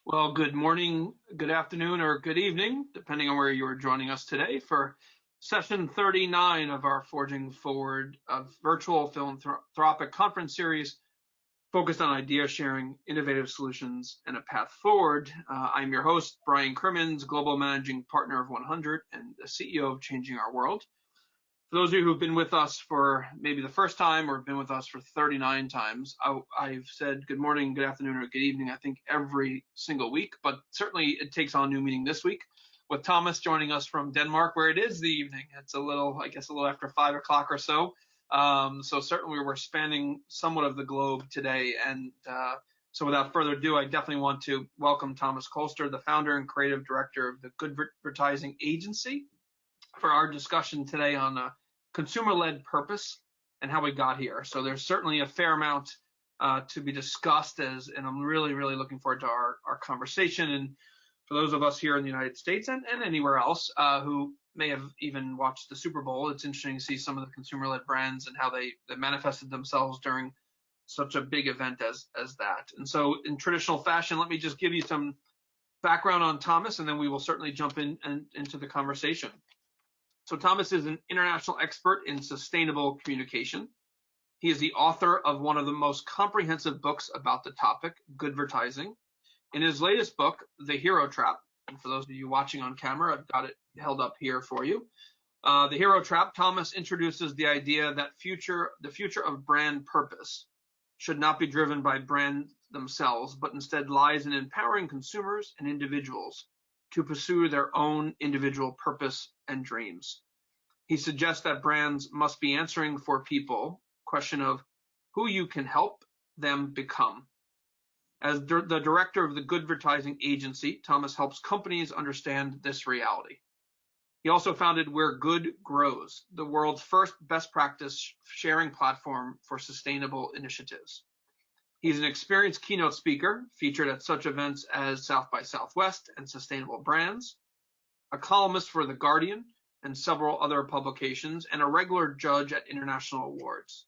Well, good morning, good afternoon, or good evening, depending on where you are joining us today for session 39 of our Forging Forward of virtual philanthropic conference series focused on idea sharing, innovative solutions, and a path forward. I'm your host, Brian Crimmins, Global Managing Partner of 100 and the CEO of Changing Our World. For those of you who've been with us for maybe the first time or been with us for 39 times, I've said good morning, good afternoon, or good evening, I think every single week, but certainly it takes on new meaning this week with Thomas joining us from Denmark, where it is the evening. It's a little after 5 o'clock or so. So certainly we're spanning somewhat of the globe today. And so without further ado, I definitely want to welcome Thomas Kolster, the founder and creative director of the Goodvertising agency, for our discussion today on consumer-led purpose and how we got here. So there's certainly a fair amount to be discussed, and I'm really, really looking forward to our conversation. And for those of us here in the United States and anywhere else who may have even watched the Super Bowl, it's interesting to see some of the consumer-led brands and how they manifested themselves during such a big event as that. And so in traditional fashion, let me just give you some background on Thomas, and then we will certainly jump into the conversation. So Thomas is an international expert in sustainable communication. He is the author of one of the most comprehensive books about the topic, Goodvertising. In his latest book, The Hero Trap, and for those of you watching on camera, I've got it held up here for you. The Hero Trap, Thomas introduces the idea that the future of brand purpose should not be driven by brands themselves, but instead lies in empowering consumers and individuals to pursue their own individual purpose and dreams. He suggests that brands must be answering for people, question of who you can help them become. As the director of the Goodvertising agency, Thomas helps companies understand this reality. He also founded Where Good Grows, the world's first best practice sharing platform for sustainable initiatives. He's an experienced keynote speaker, featured at such events as South by Southwest and Sustainable Brands, a columnist for The Guardian and several other publications, and a regular judge at international awards.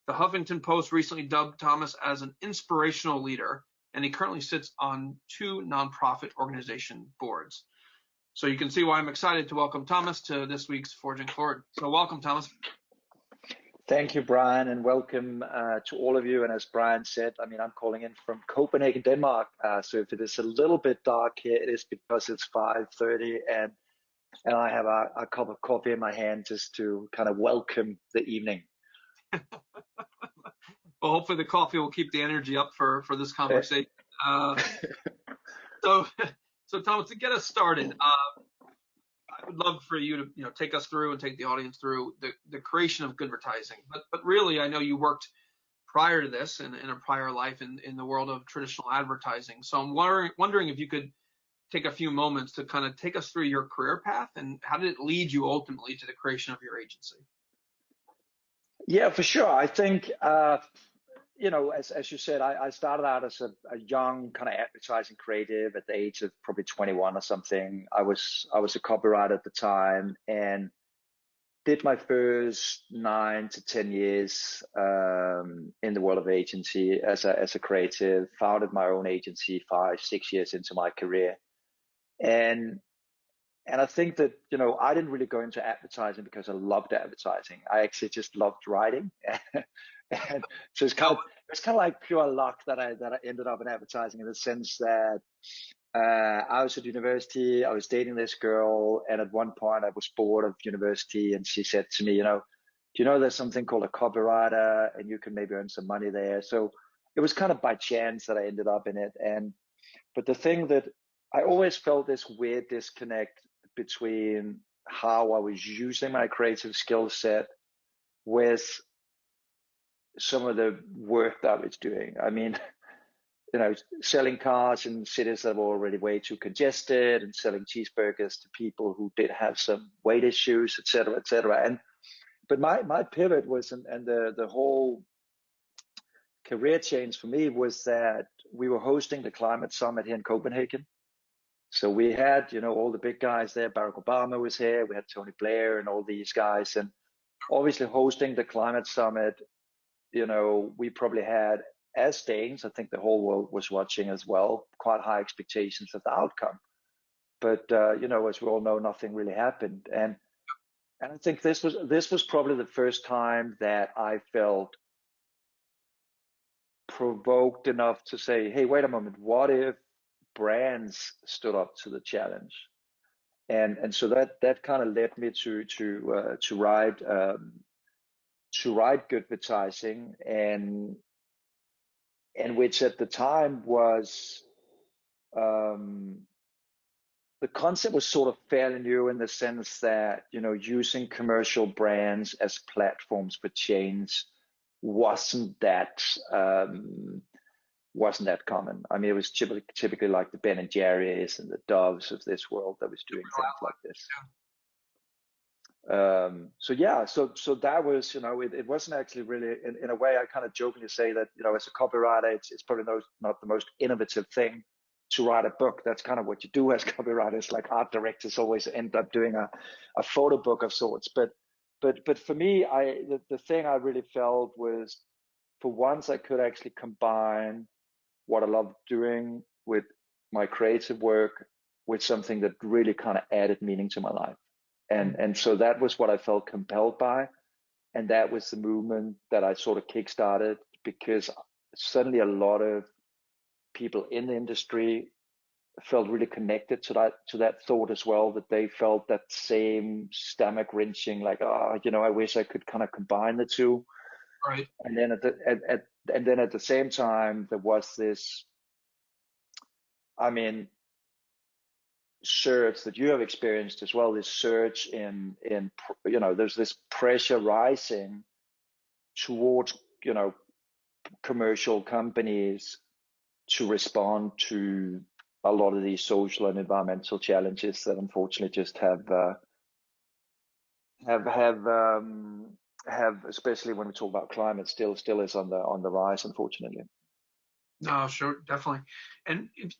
The Huffington Post recently dubbed Thomas as an inspirational leader, and he currently sits on 2 nonprofit organization boards. So you can see why I'm excited to welcome Thomas to this week's Forging Forward. So welcome, Thomas. Thank you, Brian, and welcome to all of you. And as Brian said, I'm calling in from Copenhagen, Denmark. So if it is a little bit dark here, it is because it's 5:30 and I have a cup of coffee in my hand just to kind of welcome the evening. Well, hopefully the coffee will keep the energy up for this conversation. So Thomas, to get us started, I would love for you to take us through and take the audience through the creation of Goodvertising. But really, I know you worked prior to this in a prior life in the world of traditional advertising. So I'm wondering if you could take a few moments to kind of take us through your career path and how did it lead you ultimately to the creation of your agency? Yeah, for sure. I think, as you said, I started out as a young kind of advertising creative at the age of probably 21 or something. I was a copywriter at the time and did my first 9 to 10 years in the world of agency as a creative, founded my own agency 5-6 years into my career. And I think that, I didn't really go into advertising because I loved advertising. I actually just loved writing. And so it's kind of like pure luck that I ended up in advertising, in the sense that I was at university, I was dating this girl, and at one point I was bored of university, and she said to me, do you know there's something called a copywriter and you can maybe earn some money there? So it was kind of by chance that I ended up in it. But the thing that I always felt this weird disconnect between how I was using my creative skill set with some of the work that I was doing. Selling cars in cities that were already way too congested and selling cheeseburgers to people who did have some weight issues, et cetera. But my pivot was, and the whole career change for me was that we were hosting the climate summit here in Copenhagen. So we had, all the big guys there. Barack Obama was here. We had Tony Blair and all these guys. And obviously hosting the climate summit, we probably had as Danes, I think the whole world was watching as well, quite high expectations of the outcome. But as we all know, nothing really happened. And I think this was probably the first time that I felt provoked enough to say, hey, wait a moment, what if brands stood up to the challenge? And so that kind of led me to write Goodvertising, and which at the time was the concept was sort of fairly new, in the sense that using commercial brands as platforms for change wasn't that common. I mean, it was typically like the Ben and Jerry's and the Doves of this world that was doing things like this. So that was, it wasn't actually really, in a way, I kind of jokingly say that, as a copywriter, it's probably not the most innovative thing to write a book. That's kind of what you do as copywriters. Like art directors always end up doing a photo book of sorts. But for me, the thing I really felt was, for once, I could actually combine what I loved doing with my creative work with something that really kind of added meaning to my life. And so that was what I felt compelled by. And that was the movement that I sort of kickstarted, because suddenly a lot of people in the industry felt really connected to that thought as well, that they felt that same stomach wrenching, like, I wish I could kind of combine the two. Right. And then at the same time, there was this, surge that you have experienced as well, this surge in there's this pressure rising towards commercial companies to respond to a lot of these social and environmental challenges that unfortunately just have especially when we talk about climate, still is on the rise, unfortunately. No, sure, definitely. And if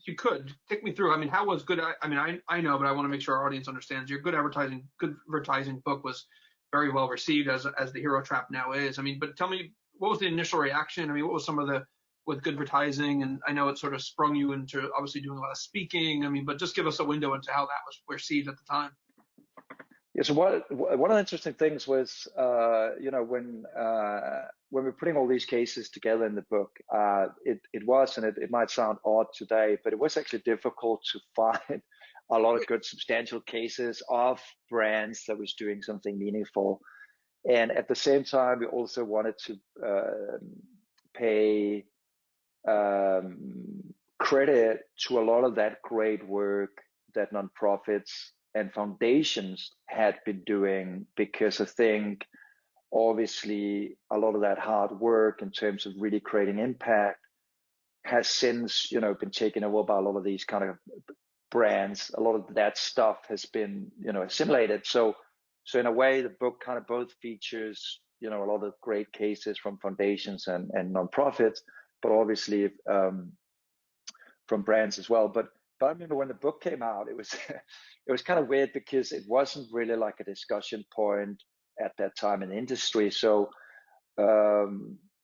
you could take me through, how was good? I know, but I want to make sure our audience understands. Your Goodvertising book was very well received, as the Hero Trap now is. But tell me, what was the initial reaction? What was some of with Goodvertising? And I know it sort of sprung you into obviously doing a lot of speaking. But just give us a window into how that was received at the time. Yeah. So one of the interesting things was, when we're putting all these cases together in the book, it was, and it might sound odd today, but it was actually difficult to find a lot of good substantial cases of brands that was doing something meaningful. And at the same time, we also wanted to pay credit to a lot of that great work that nonprofits and foundations had been doing, because I think obviously a lot of that hard work in terms of really creating impact has since been taken over by a lot of these kind of brands. A lot of that stuff has been assimilated. So in a way, the book kind of both features a lot of great cases from foundations and nonprofits, but obviously from brands as well. But I remember when the book came out, it was kind of weird, because it wasn't really like a discussion point at that time in the industry. So I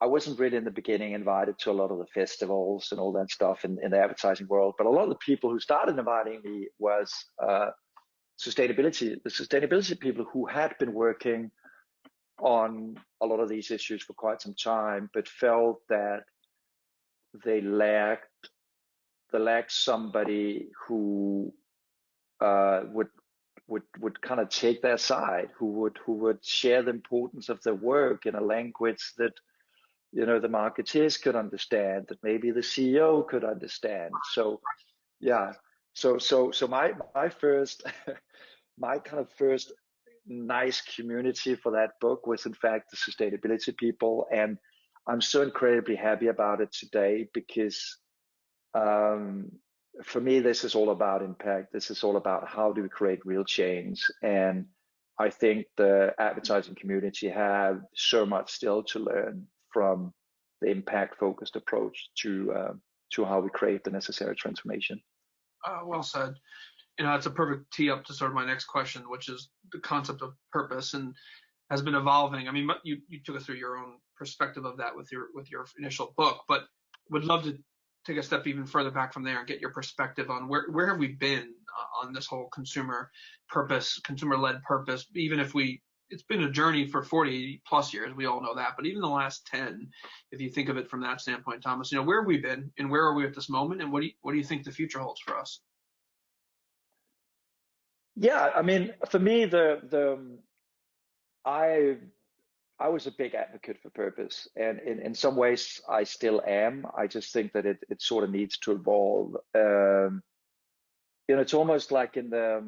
wasn't really in the beginning invited to a lot of the festivals and all that stuff in the advertising world. But a lot of the people who started inviting me was the sustainability people who had been working on a lot of these issues for quite some time, but felt that they lacked somebody who would kind of take their side, who would share the importance of their work in a language that the marketeers could understand, that maybe the CEO could understand. So yeah, so my first my kind of first nice community for that book was in fact the sustainability people, and I'm so incredibly happy about it today, because for me, this is all about impact. This is all about how do we create real change. And I think the advertising community have so much still to learn from the impact-focused approach to how we create the necessary transformation. Well said. It's a perfect tee up to sort of my next question, which is the concept of purpose, and has been evolving. You took us through your own perspective of that with your initial book, but would love to take a step even further back from there and get your perspective on where have we been on this whole consumer-led purpose, even if it's been a journey for 40 plus years, we all know that, but even the last 10, if you think of it from that standpoint, Thomas, where have we been and where are we at this moment, and what do you think the future holds for us? Yeah, I mean, for me, I was a big advocate for purpose, and in some ways I still am. I just think that it sort of needs to evolve. It's almost like in the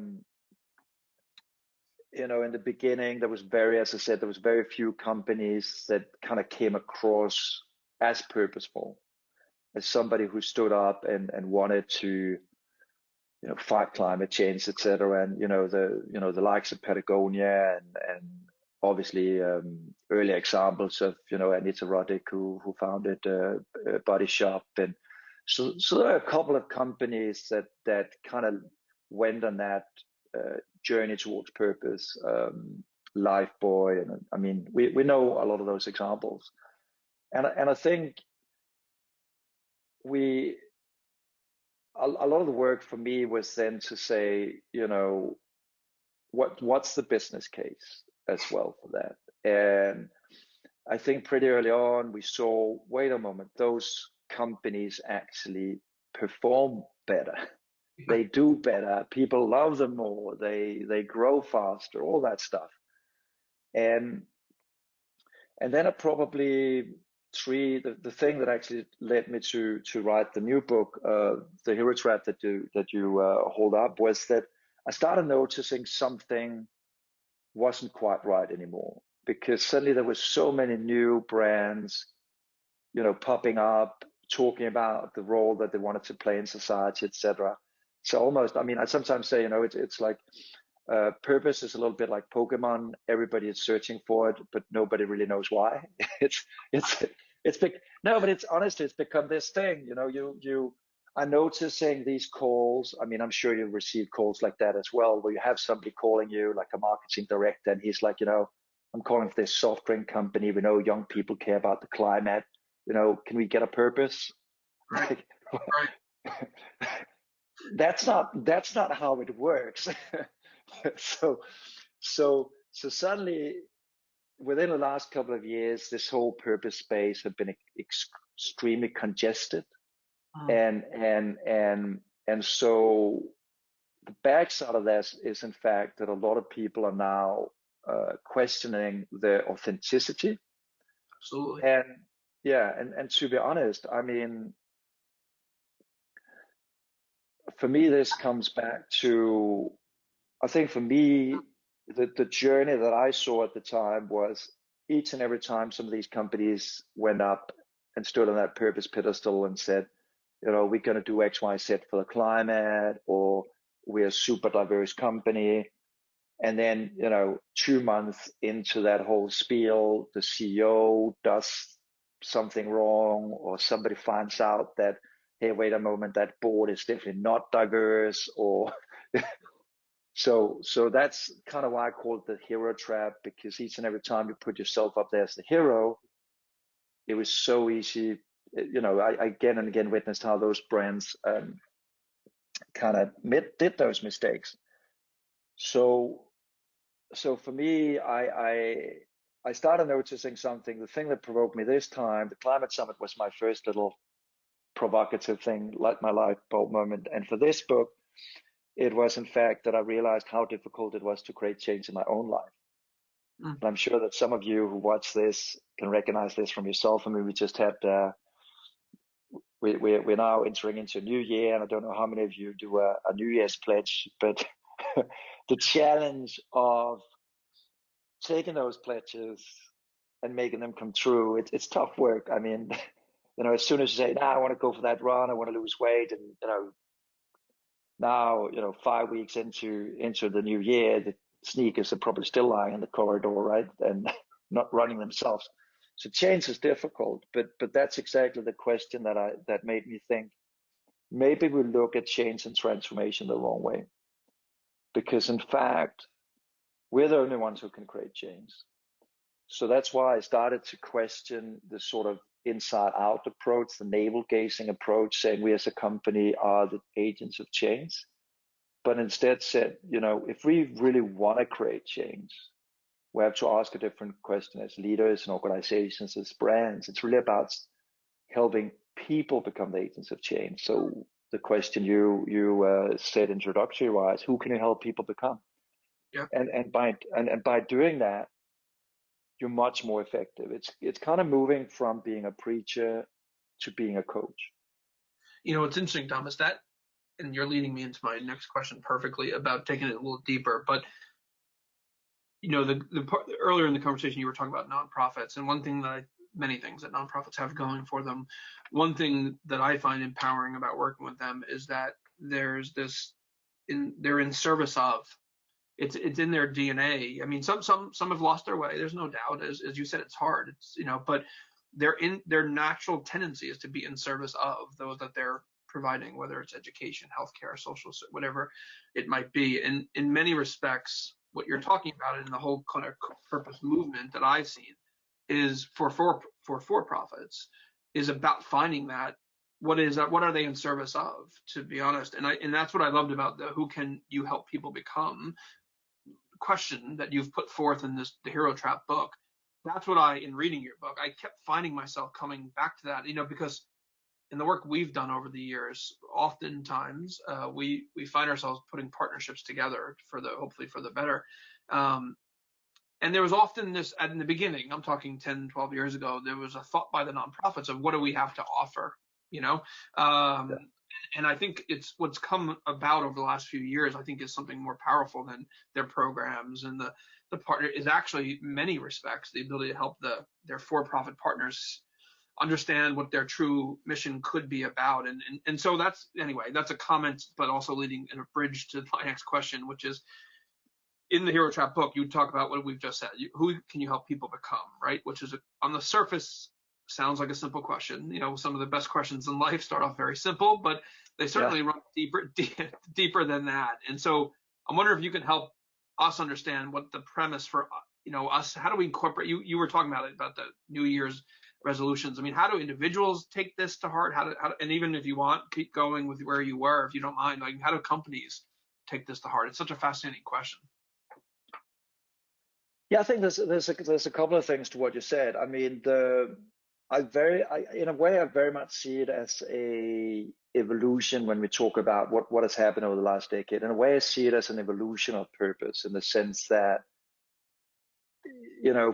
beginning, as I said, there was very few companies that kind of came across as purposeful, as somebody who stood up and wanted to, fight climate change, etc. And the likes of Patagonia and obviously early examples of Anita Roddick who founded Body Shop, and so there are a couple of companies that kind of went on that journey towards purpose. Lifebuoy, and I mean we know a lot of those examples, and I think a lot of the work for me was then to say, what's the business case as well for that. And I think pretty early on we saw, wait a moment, those companies actually perform better. They do better. People love them more. They grow faster. All that stuff. And then probably the thing that actually led me to write the new book, The Hero Trap, that you hold up, was that I started noticing something wasn't quite right anymore, because suddenly there were so many new brands, popping up, talking about the role that they wanted to play in society, etc. So almost, I mean, I sometimes say, it's like purpose is a little bit like Pokemon. Everybody is searching for it, but nobody really knows why. No, but it's honestly, it's become this thing. You are noticing these calls. I mean, I'm sure you receive calls like that as well, where you have somebody calling you, like a marketing director, and he's like, I'm calling for this soft drink company. We know young people care about the climate. Can we get a purpose? Right. Right. That's not how it works. So suddenly, within the last couple of years, this whole purpose space had been extremely congested, and so the backside of this is, in fact, that a lot of people are now questioning their authenticity. Absolutely. And yeah, and to be honest, I mean, for me, this comes back to, I think for me, the journey that I saw at the time was, each and every time some of these companies went up and stood on that purpose pedestal and said, we're going to do X, Y, Z for the climate, or we're a super diverse company. And then, 2 months into that whole spiel, the CEO does something wrong, or somebody finds out that, hey, wait a moment, that board is definitely not diverse, or so that's kind of why I call it the hero trap, because each and every time you put yourself up there as the hero, it was so easy. I again and again witnessed how those brands kind of did those mistakes. So for me, I started noticing something. The thing that provoked me this time, the climate summit, was my first little provocative thing, like my light bulb moment. And for this book, it was, in fact, that I realized how difficult it was to create change in my own life. And I'm sure that some of you who watch this can recognize this from yourself. I mean, we just had, we're now entering into a new year, and I don't know how many of you do a New Year's pledge, but the challenge of taking those pledges and making them come true, it's tough work. I mean, as soon as you say, I want to go for that run, I want to lose weight, and now 5 weeks into the new year, the sneakers are probably still lying in the corridor, right, and not running themselves. So change is difficult, but that's exactly the question that made me think, maybe we look at change and transformation the wrong way, because in fact we're the only ones who can create change. So that's why I started to question the sort of inside out approach, the navel gazing approach, saying we as a company are the agents of change. But instead said, if we really want to create change, we have to ask a different question as leaders and organizations, as brands. It's really about helping people become the agents of change. So the question you said introductory wise, who can you help people become? Yeah. And by doing that, you're much more effective. It's kind of moving from being a preacher to being a coach. It's interesting, Thomas, and you're leading me into my next question perfectly about taking it a little deeper. But the part earlier in the conversation you were talking about nonprofits, and many things that nonprofits have going for them. One thing that I find empowering about working with them is that there's they're in service of. It's in their DNA. I mean, some have lost their way. There's no doubt. As you said, it's hard. But their natural tendency is to be in service of those that they're providing, whether it's education, healthcare, social, whatever it might be. And in many respects, what you're talking about in the whole kind of purpose movement that I've seen is for profits is about finding that what are they in service of, to be honest. And that's what I loved about the who can you help people become question that you've put forth in the Hero Trap book. That's what in reading your book, I kept finding myself coming back to that, because in the work we've done over the years, oftentimes we find ourselves putting partnerships together hopefully for the better. And there was often this in the beginning, I'm talking 10, 12 years ago, there was a thought by the nonprofits of what do we have to offer, Yeah. And I think it's what's come about over the last few years, I think is something more powerful than their programs. And the partner is actually, in many respects, the ability to help their for-profit partners understand what their true mission could be about. And so that's a comment, but also leading in a bridge to my next question, which is in the Hero Trap book, you talk about what we've just said. Who can you help people become, right? Which is on the surface sounds like a simple question. Some of the best questions in life start off very simple, but they certainly run deeper than that. And so I'm wondering if you can help us understand what the premise for us. How do we incorporate? You were talking about the New Year's resolutions. I mean, how do individuals take this to heart? And even if you want, keep going with where you were, if you don't mind. Like, how do companies take this to heart? It's such a fascinating question. Yeah, I think there's a couple of things to what you said. I mean, in a way, I very much see it as a evolution when we talk about what has happened over the last decade. In a way, I see it as an evolution of purpose, in the sense that,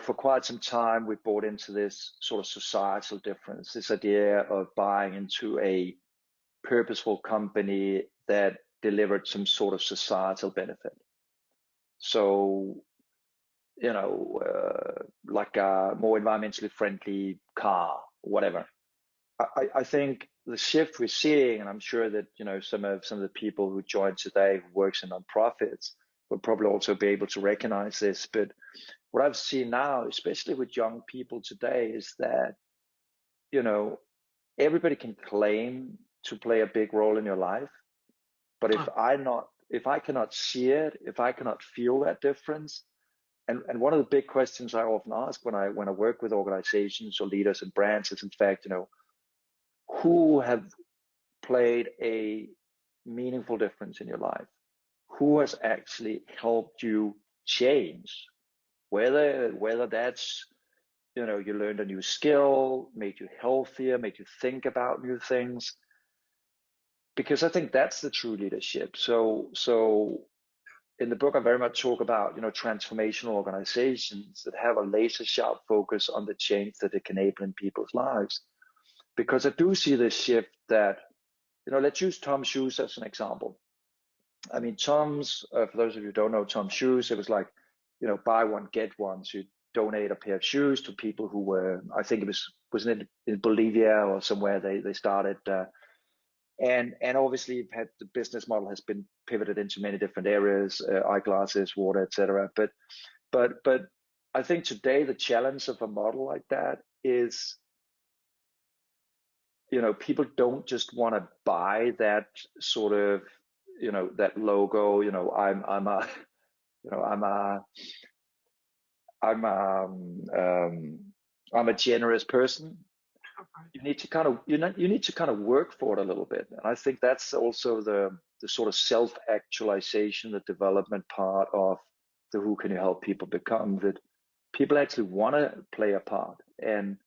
for quite some time, we bought into this sort of societal difference, this idea of buying into a purposeful company that delivered some sort of societal benefit. So, like a more environmentally friendly car, whatever. I think the shift we're seeing, and I'm sure that some of the people who joined today who works in nonprofits will probably also be able to recognize this. But what I've seen now, especially with young people today, is that everybody can claim to play a big role in your life, but if I cannot see it, if I cannot feel that difference. And one of the big questions I often ask when I work with organizations or leaders and brands is, in fact, who have played a meaningful difference in your life? Who has actually helped you change? Whether that's you learned a new skill, made you healthier, made you think about new things. Because I think that's the true leadership. So in the book, I very much talk about, transformational organizations that have a laser sharp focus on the change that they can enable in people's lives. Because I do see this shift that, let's use Tom's shoes as an example. I mean, Tom's, for those of you who don't know Tom's shoes, it was like, buy one, get one. So you donate a pair of shoes to people who were, I think it was in Bolivia or somewhere they started, and obviously the business model has been pivoted into many different areas, eyeglasses, water, etc. But I think today the challenge of a model like that is, people don't just want to buy that sort of, that logo. I'm a I'm I'm a generous person. You need to kind of you need to kind of work for it a little bit, and I think that's also the sort of self-actualization, the development part of the who can you help people become, that people actually want to play a part. And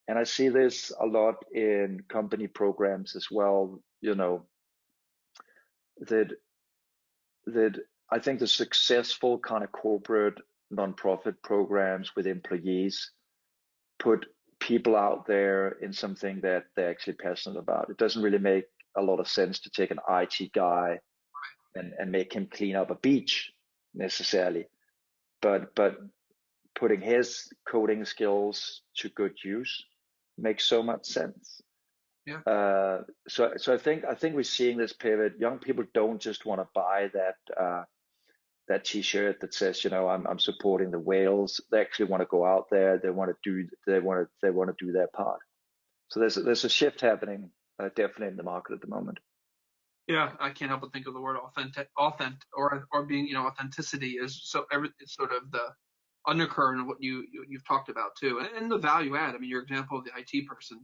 I see this a lot in company programs as well, that that I think the successful kind of corporate nonprofit programs with employees put people out there in something that they're actually passionate about. It doesn't really make a lot of sense to take an IT guy and make him clean up a beach necessarily, but putting his coding skills to good use makes so much sense. Yeah. So I think we're seeing this pivot. Young people don't just want to buy that T-shirt that says, I'm supporting the whales. They actually want to go out there. They want to do their part. So there's a shift happening, definitely in the market at the moment. Yeah, I can't help but think of the word authentic, or being, authenticity is it's sort of the undercurrent of what you've talked about too, and the value add. I mean, your example of the IT person,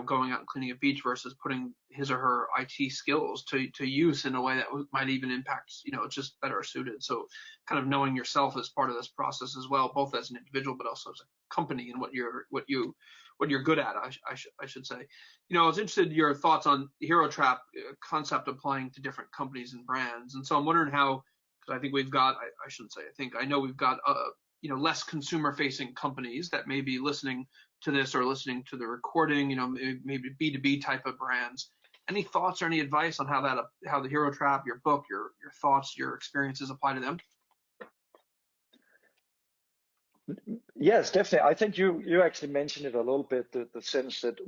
going out and cleaning a beach versus putting his or her IT skills to use in a way that might even impact, just better suited. So kind of knowing yourself as part of this process as well, both as an individual but also as a company, and what you're good at, I should say. I was interested in your thoughts on the hero trap concept applying to different companies and brands. And so I'm wondering how, because I think we've got, I shouldn't say, I know we've got, less consumer facing companies that may be listening to this or listening to the recording, maybe B2B type of brands. Any thoughts or any advice on how the hero trap, your book, your thoughts, your experiences apply to them? Yes, definitely. I think you actually mentioned it a little bit, the sense that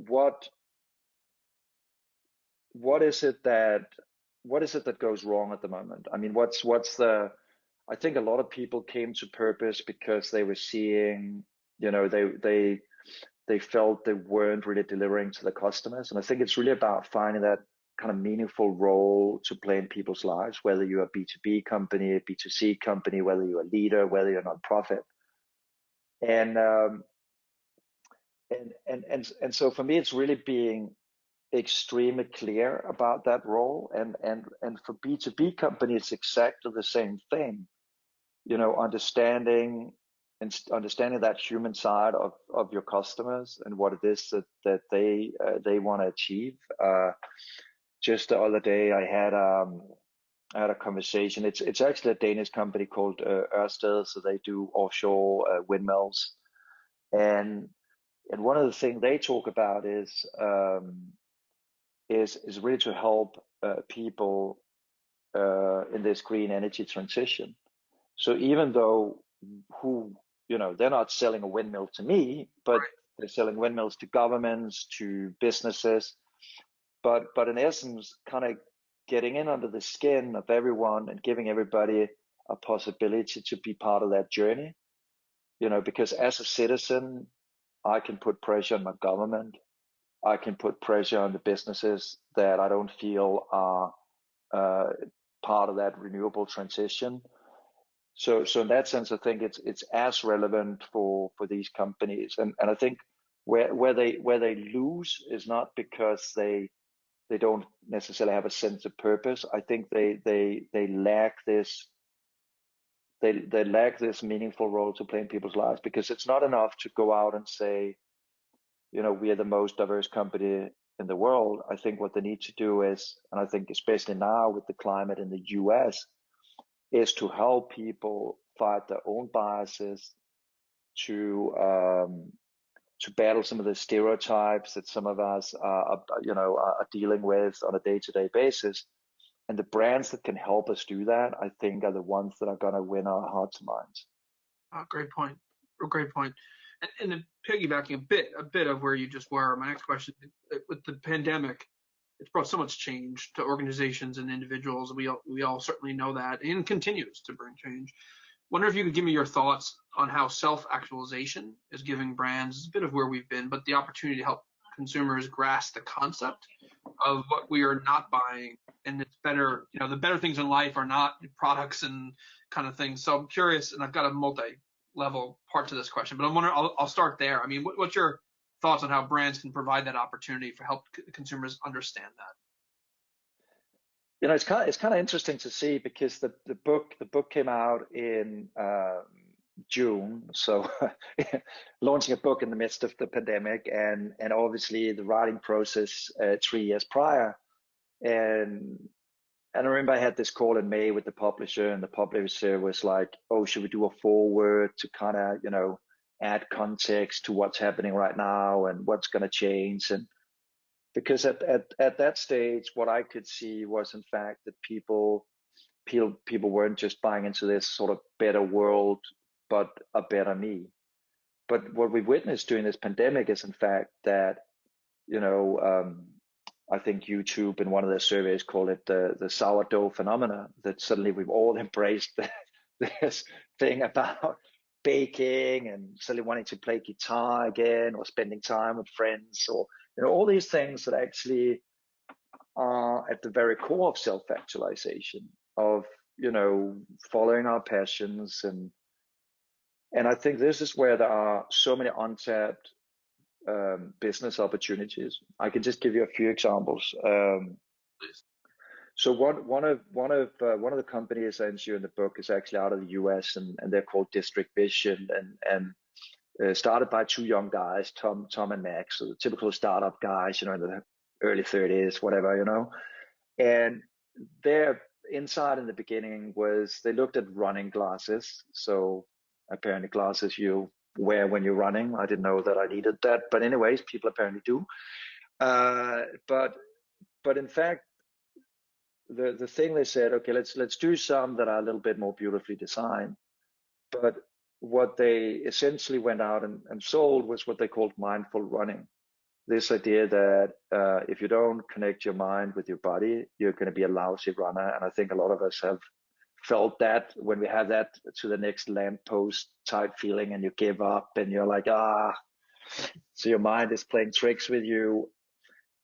what is it that goes wrong at the moment? I mean, I think a lot of people came to purpose because they were seeing, they felt they weren't really delivering to the customers. And I think it's really about finding that kind of meaningful role to play in people's lives, whether you're a B2B company, a B2C company, whether you're a leader, whether you're a nonprofit. And so for me, it's really being extremely clear about that role. And for B2B companies, it's exactly the same thing. Understanding that human side of your customers and what it is that they want to achieve. Just the other day, I had a conversation. It's actually a Danish company called Ørsted, so they do offshore windmills, and one of the things they talk about is really to help people in this green energy transition. So even though they're not selling a windmill to me, but they're selling windmills to governments, to businesses, but in essence, kind of getting in under the skin of everyone and giving everybody a possibility to be part of that journey. Because as a citizen, I can put pressure on my government. I can put pressure on the businesses that I don't feel are part of that renewable transition. So in that sense, I think it's as relevant for these companies. And I think where they lose is not because they don't necessarily have a sense of purpose. I think they lack this. They lack this meaningful role to play in people's lives, because it's not enough to go out and say, we are the most diverse company in the world. I think what they need to do is, and I think especially now with the climate in the US, is to help people fight their own biases, to battle some of the stereotypes that some of us are dealing with on a day-to-day basis. And the brands that can help us do that, I think, are the ones that are going to win our hearts and minds. Great point. Great point. And piggybacking a bit of where you just were, my next question: with the pandemic, it's brought so much change to organizations and individuals. We all certainly know that, and continues to bring change. Wonder if you could give me your thoughts on how self-actualization is giving brands a bit of where we've been, but the opportunity to help consumers grasp the concept of what we are not buying, and it's better. The better things in life are not products and kind of things. So I'm curious, and I've got a level part to this question, but I'll start there. I mean, what's your thoughts on how brands can provide that opportunity for help consumers understand that? It's kind of interesting to see, because the book came out in June, so launching a book in the midst of the pandemic, and obviously the writing process 3 years prior, and I remember I had this call in May with the publisher, and the publisher was like, "Oh, should we do a foreword to kind of add context to what's happening right now and what's going to change?" And because at that stage, what I could see was, in fact, that people weren't just buying into this sort of better world, but a better me. But what we witnessed during this pandemic is, in fact, that I think YouTube in one of their surveys called it the sourdough phenomena, that suddenly we've all embraced this thing about baking and suddenly wanting to play guitar again, or spending time with friends, or all these things that actually are at the very core of self-actualization, of following our passions. And I think this is where there are so many untapped business opportunities. I can just give you a few examples. So one of the companies I interview in the book is actually out of the US, and they're called District Vision, and started by two young guys, Tom and Max, so the typical startup guys, in the early 30s, whatever, and their insight in the beginning was they looked at running glasses. So apparently glasses you wear when you're running. I didn't know that I needed that, but anyways, people apparently do. But in fact, the thing they said, okay, let's do some that are a little bit more beautifully designed. But what they essentially went out and sold was what they called mindful running. This idea that if you don't connect your mind with your body, you're going to be a lousy runner. And I think a lot of us have felt that when we have that to the next lamppost type feeling, and you give up and you're like, so your mind is playing tricks with you.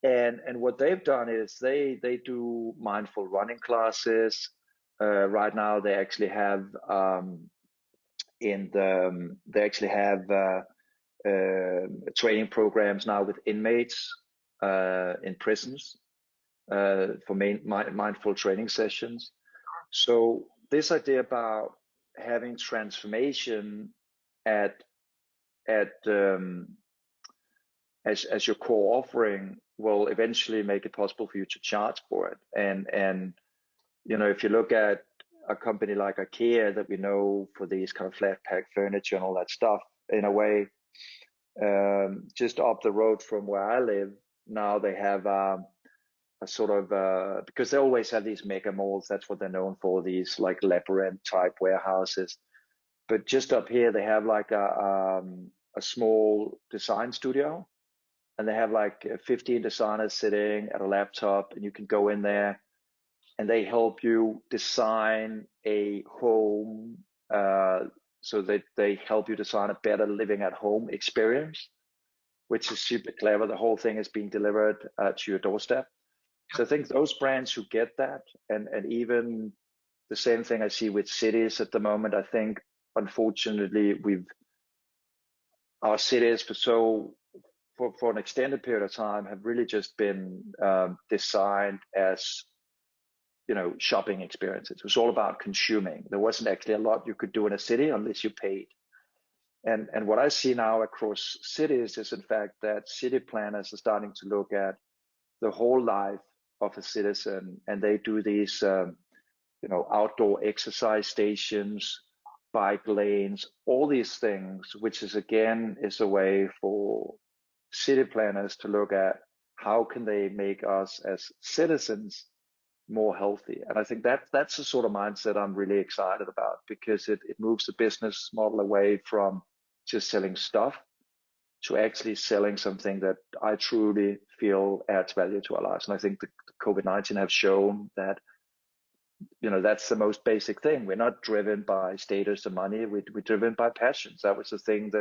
And what they've done is they do mindful running classes. Right now they actually have training programs now with inmates in prisons for mindful training sessions. So this idea about having transformation as your core offering will eventually make it possible for you to charge for it. And if you look at a company like IKEA that we know for these kind of flat pack furniture and all that stuff, in a way, just up the road from where I live now, they have a sort of because they always have these mega malls. That's what they're known for, these like labyrinth type warehouses. But just up here, they have like a small design studio, and they have like 15 designers sitting at a laptop, and you can go in there and they help you design a home. So they help you design a better living at home experience, which is super clever. The whole thing is being delivered to your doorstep. So I think those brands who get that, and even the same thing I see with cities at the moment. I think unfortunately our cities for an extended period of time have really just been designed as shopping experiences. It was all about consuming. There wasn't actually a lot you could do in a city unless you paid. And what I see now across cities is, in fact, that city planners are starting to look at the whole life of a citizen, and they do these outdoor exercise stations, bike lanes, all these things, which is a way for city planners to look at how can they make us as citizens more healthy. And I think that's the sort of mindset I'm really excited about, because it moves the business model away from just selling stuff to actually selling something that I truly feel adds value to our lives. And I think the COVID-19 have shown that that's the most basic thing. We're not driven by status or money. We're driven by passions. That was the thing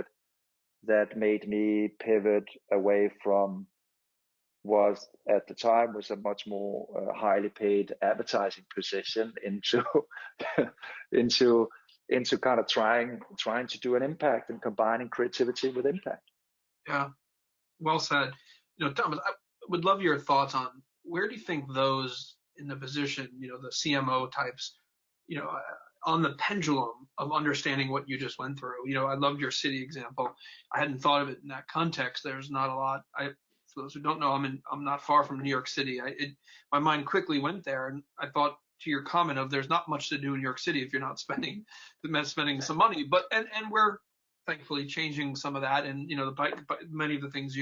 that made me pivot away from was at the time was a much more highly paid advertising position into into kind of trying to do an impact and combining creativity with impact. Yeah, well said. Thomas, I would love your thoughts on where do you think those in the position, the CMO types, on the pendulum of understanding what you just went through. I loved your city example. I hadn't thought of it in that context. There's not a lot. For those who don't know, I'm not far from New York City. My mind quickly went there, and I thought to your comment of there's not much to do in New York City if you're not spending some money. But and we're thankfully changing some of that, and many of the things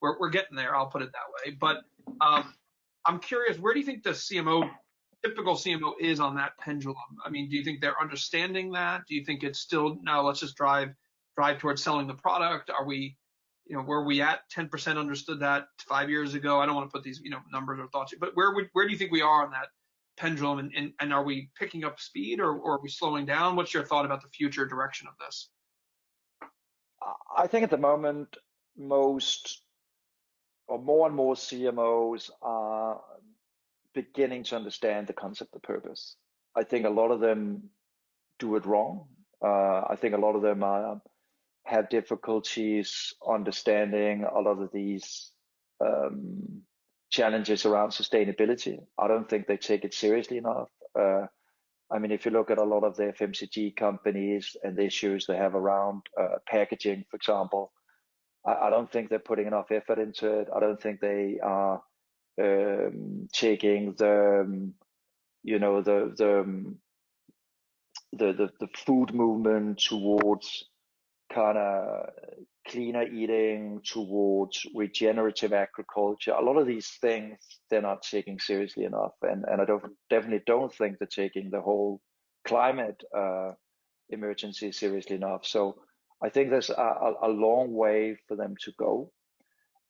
we're getting there. I'll put it that way. But I'm curious, where do you think the typical CMO is on that pendulum? I mean, do you think they're understanding that? Do you think it's still, no, let's just drive towards selling the product? Are we, were we at 10% understood that 5 years ago? I don't want to put these, numbers or thoughts, but where do you think we are on that pendulum? And are we picking up speed or are we slowing down? What's your thought about the future direction of this? I think at the moment, more and more CMOs are beginning to understand the concept of purpose. I think a lot of them do it wrong. I think a lot of them have difficulties understanding a lot of these challenges around sustainability. I don't think they take it seriously enough. I mean, if you look at a lot of the FMCG companies and the issues they have around packaging, for example, I don't think they're putting enough effort into it. I don't think they are taking the food movement towards kind of cleaner eating, towards regenerative agriculture. A lot of these things they're not taking seriously enough, and I definitely don't think they're taking the whole climate emergency seriously enough. So I think there's a long way for them to go,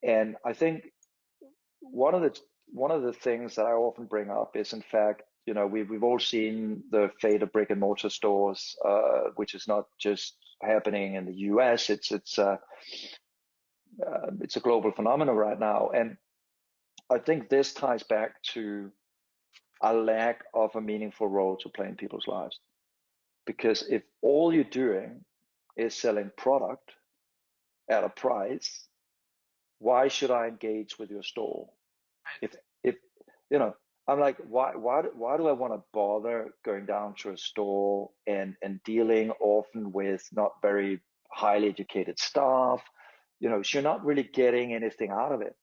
and I think one of the things that I often bring up is, in fact, we've all seen the fate of brick and mortar stores, which is not just happening in the US. It's a global phenomenon right now, and I think this ties back to a lack of a meaningful role to play in people's lives. Because if all you're doing is selling product at a price, why should I engage with your store? If I'm like, why do I want to bother going down to a store and dealing often with not very highly educated staff? So you're not really getting anything out of it.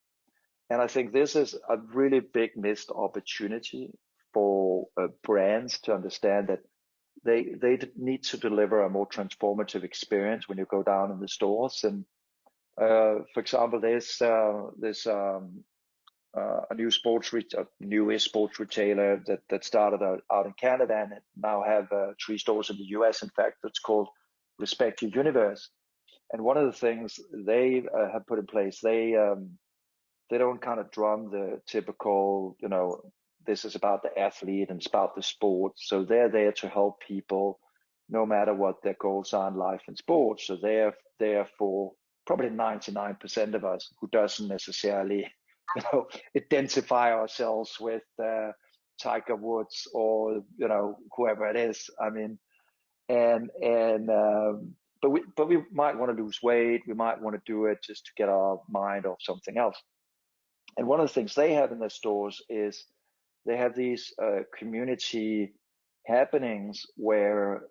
And I think this is a really big missed opportunity for brands to understand that they need to deliver a more transformative experience when you go down in the stores. And for example, there's a newish sports retailer that started out in Canada and now have 3 stores in the US. In fact, it's called Respect Your Universe. And one of the things they have put in place, they don't kind of drum the typical, this is about the athlete and it's about the sport. So they're there to help people no matter what their goals are in life and sports. So they're there for probably 99% of us who doesn't necessarily identify ourselves with Tiger Woods or whoever it is. I mean, but we might want to lose weight. We might want to do it just to get our mind off something else. And one of the things they have in their stores is they have these community happenings where,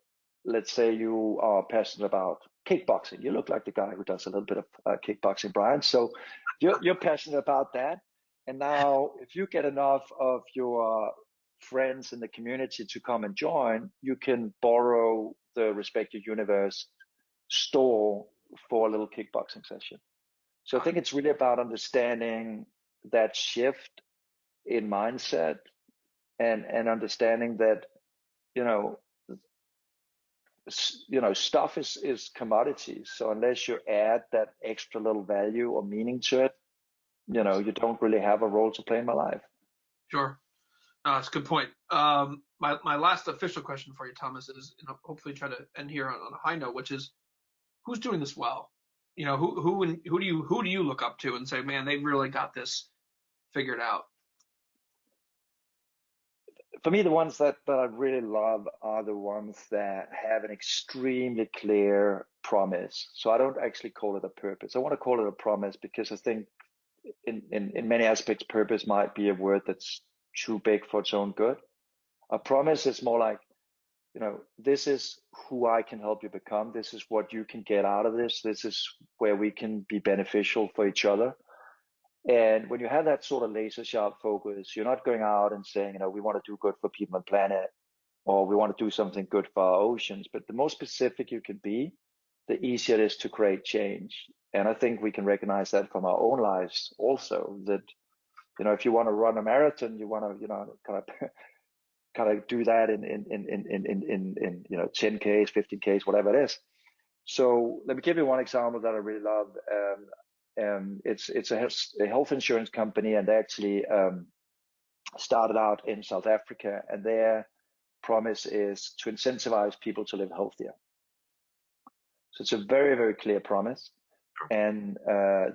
let's say you are passionate about kickboxing. You look like the guy who does a little bit of kickboxing, Brian. So you're passionate about that. And now if you get enough of your friends in the community to come and join, you can borrow the Respect Your Universe store for a little kickboxing session. So I think it's really about understanding that shift in mindset and understanding that, stuff is commodities. So unless you add that extra little value or meaning to it, you don't really have a role to play in my life. Sure. That's a good point. My last official question for you, Thomas, is hopefully try to end here on a high note, which is who's doing this well? Who do you look up to and say, man, they've really got this figured out? for me, the ones that I really love are the ones that have an extremely clear promise. So I don't actually call it a purpose. I want to call it a promise because I think in many aspects, purpose might be a word that's too big for its own good. A promise is more like, this is who I can help you become. This is what you can get out of this. This is where we can be beneficial for each other. And when you have that sort of laser sharp focus, you're not going out and saying, we want to do good for people and planet, or we want to do something good for our oceans. But the more specific you can be, the easier it is to create change. And I think we can recognize that from our own lives also, that, if you want to run a marathon, you want to, kind of do that in 10Ks, 15Ks, whatever it is. So let me give you one example that I really love. It's a health insurance company, and they actually started out in South Africa, and their promise is to incentivize people to live healthier. So it's a very, very clear promise. And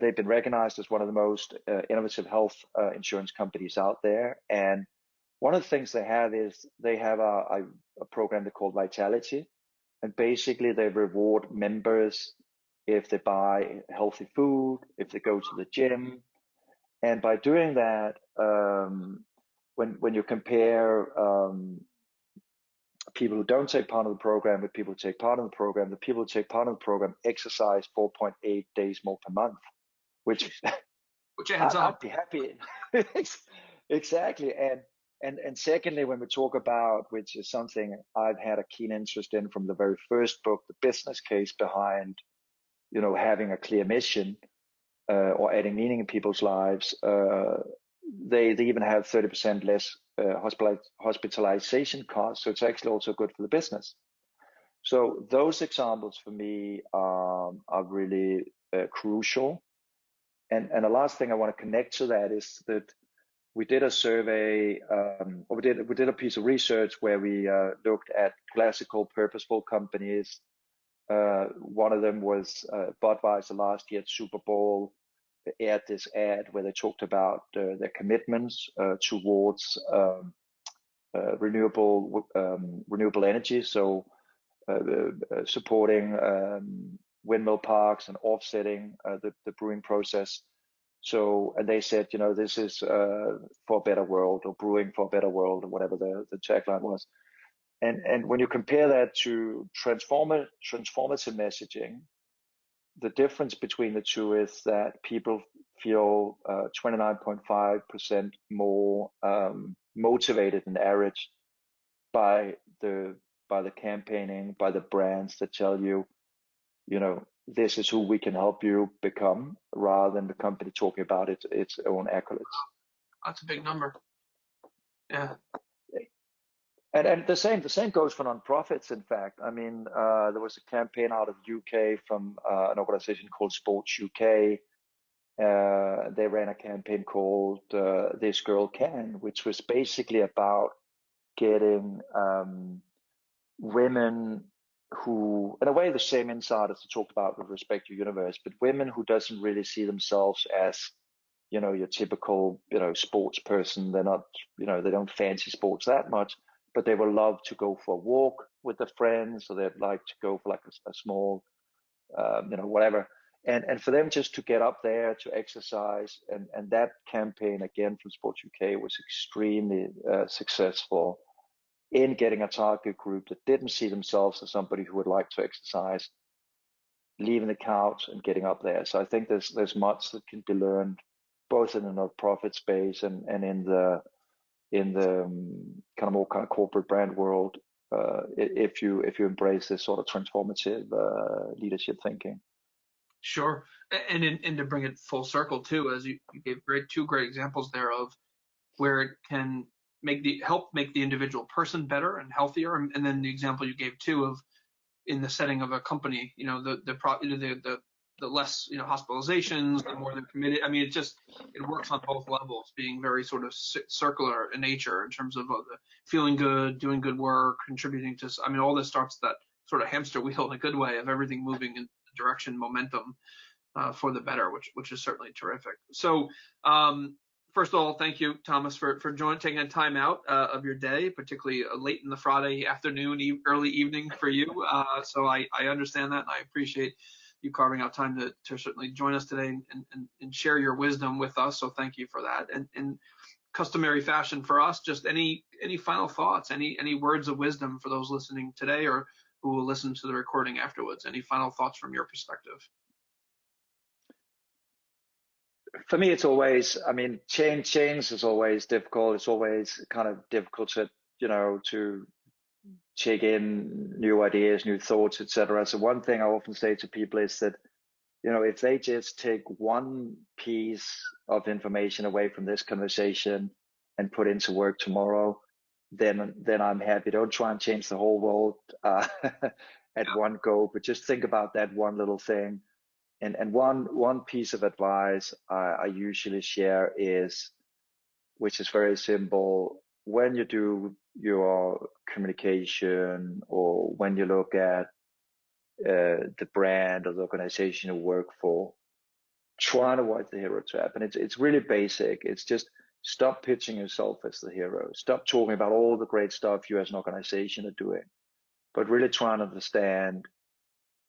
they've been recognized as one of the most innovative health insurance companies out there. And one of the things they have is they have a program they call Vitality. And basically they reward members if they buy healthy food, if they go to the gym. And by doing that, when you compare people who don't take part of the program with people who take part of the program, the people who take part of the program exercise 4.8 days more per month, which adds up. I'd be happy. Exactly. And secondly, when we talk about, which is something I've had a keen interest in from the very first book, the business case behind, having a clear mission or adding meaning in people's lives, they even have 30% less hospitalization costs. So it's actually also good for the business. So those examples for me are really crucial. And the last thing I want to connect to that is that we did a survey, or we did a piece of research where we looked at classical purposeful companies. One of them was Budweiser last year at Super Bowl. They aired this ad where they talked about their commitments towards renewable energy, so supporting windmill parks and offsetting the brewing process. So, and they said, this is for a better world, or brewing for a better world, or whatever the tagline was. And when you compare that to transformative messaging, the difference between the two is that people feel 29.5% more motivated than average by the campaigning, by the brands that tell you, this is who we can help you become, rather than the company talking about its own accolades. That's a big number. Yeah. And the same goes for nonprofits. In fact, I mean, there was a campaign out of UK from an organization called Sports UK. They ran a campaign called This Girl Can, which was basically about getting women who, in a way, the same insight as I talked about with respect to universe, but women who doesn't really see themselves as, your typical, sports person. They're not, they don't fancy sports that much, but they will love to go for a walk with their friends, or they'd like to go for like a small, whatever. And for them just to get up there to exercise, and that campaign again from Sports UK was extremely successful in getting a target group that didn't see themselves as somebody who would like to exercise, leaving the couch and getting up there. So I think there's much that can be learned both in the nonprofit space and in the kind of more kind of corporate brand world, if you embrace this sort of transformative leadership thinking. Sure. And to bring it full circle too, as you gave two great examples there of where it can help make the individual person better and healthier, and then the example you gave too of in the setting of a company, the less hospitalizations, the more they're committed. I mean, it works on both levels, being very sort of circular in nature in terms of the feeling good, doing good work, contributing to. I mean, all this starts that sort of hamster wheel in a good way of everything moving in the direction, momentum for the better, which is certainly terrific. So first of all, thank you, Thomas, for taking the time out of your day, particularly late in the Friday afternoon, early evening for you. So I understand that, and I appreciate you carving out time to certainly join us today and share your wisdom with us. So thank you for that. And in customary fashion for us, just any final thoughts, any words of wisdom for those listening today or who will listen to the recording afterwards. Any final thoughts from your perspective? For me, it's always, I mean, change is always difficult. It's always kind of difficult to, to take in new ideas, new thoughts, etc. So one thing I often say to people is that, if they just take one piece of information away from this conversation and put into work tomorrow, then I'm happy. Don't try and change the whole world at one go, but just think about that one little thing. And one piece of advice I usually share is, which is very simple, when you do your communication or when you look at the brand or the organization you work for, try to avoid the hero trap. And it's really basic. It's just stop pitching yourself as the hero. Stop talking about all the great stuff you as an organization are doing, but really try and understand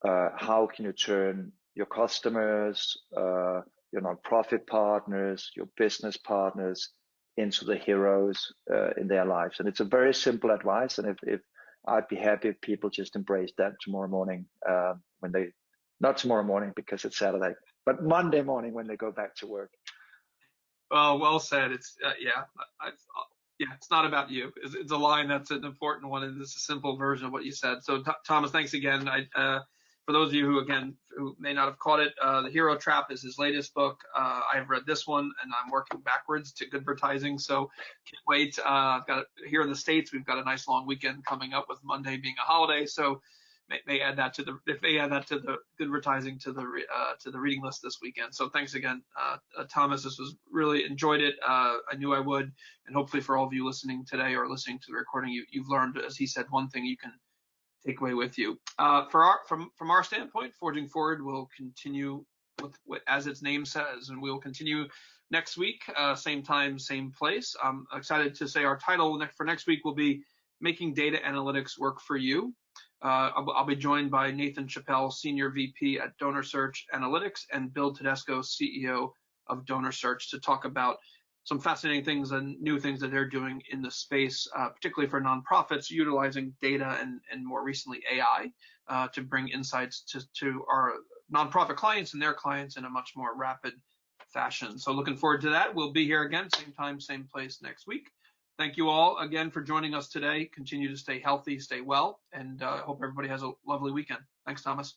how can you turn your customers, your nonprofit partners, your business partners into the heroes in their lives. And it's a very simple advice. And if I'd be happy if people just embrace that tomorrow morning not tomorrow morning because it's Saturday, but Monday morning when they go back to work. Well said. It's it's not about you. It's a line that's an important one, and it's a simple version of what you said. So Thomas, thanks again. For those of you who may not have caught it, The Hero Trap is his latest book. I've read this one, and I'm working backwards to Goodvertising, so can't wait. I've got here in the States, we've got a nice long weekend coming up with Monday being a holiday, so may add that to the Goodvertising to the reading list this weekend. So thanks again, Thomas. This was really enjoyed it. I knew I would, and hopefully for all of you listening today or listening to the recording, you've learned, as he said, one thing you can take away with you. From our standpoint, Forging Forward will continue with as its name says, and we will continue next week, same time, same place. I'm excited to say our title for next week will be Making Data Analytics Work for You. I'll be joined by Nathan Chappell, Senior VP at Donor Search Analytics, and Bill Tedesco, CEO of Donor Search, to talk about some fascinating things and new things that they're doing in the space, particularly for nonprofits, utilizing data and more recently AI to bring insights to our nonprofit clients and their clients in a much more rapid fashion. So looking forward to that. We'll be here again, same time, same place next week. Thank you all again for joining us today. Continue to stay healthy, stay well, and hope everybody has a lovely weekend. Thanks, Thomas.